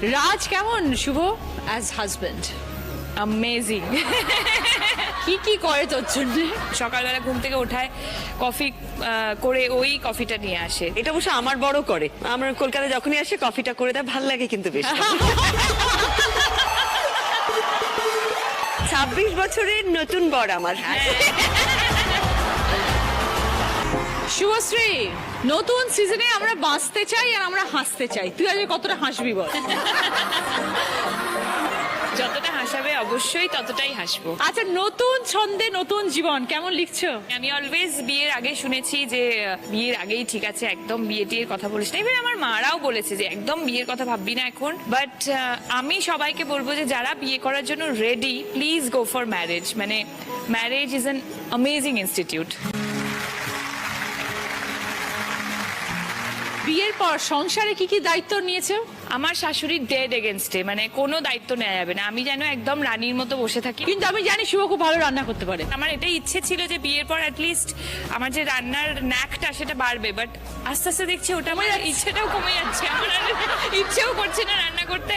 রাজ কেমন শুভ as husband? Amazing. কি কি করে তোর জন্য? সকালবেলা ঘুম থেকে ওঠায়, কফি করে ওই কফিটা নিয়ে আসে। এটা অবশ্য আমার বড় করে, আমার কলকাতায় যখনই আসে কফিটা করে দেয়, ভাল লাগে কিন্তু বেশ। 26 বছরের নতুন বর আমার। শুভশ্রী, নতুন সিজনে আমরা বাঁচতে চাই আর আমরা হাসতে চাই, তুই আজ কতটা হাসবি বল? যতটা হাসাবে অবশ্যই ততটাই হাসবো। আচ্ছা, নতুন ছন্দে নতুন জীবন কেমন লিখছো? আমি অলওয়েজ বিয়ের আগে শুনেছি যে বিয়ের আগেই ঠিক আছে, একদম বিয়ে টিয়ের কথা বলিস না। ইভেন আমার মারাও বলেছে যে একদম বিয়ের কথা ভাববি না এখন। বাট আমি সবাইকে বলবো যে যারা বিয়ে করার জন্য ready, please go for marriage. মানে marriage is an amazing institute. বিয়ের পর সংসারে কি কি দায়িত্ব নিয়েছো? আমার শাশুড়ির ডেড এগেনস্টে, মানে কোনো দায়িত্ব নেওয়া যাবে না। আমি যেন একদম রানীর মতো বসে থাকি। কিন্তু আমি জানি শুভ খুব ভালো রান্না করতে পারে। আমার এটাই ইচ্ছে ছিল যে বিয়ের পর অ্যাটলিস্ট আমার যে রান্নার ন্যাকটা সেটা বাড়বে, বাট আস্তে আস্তে দেখছি ওটা আমার ইচ্ছেটাও কমে যাচ্ছে। আমার আর ইচ্ছেও করছে না রান্না করতে।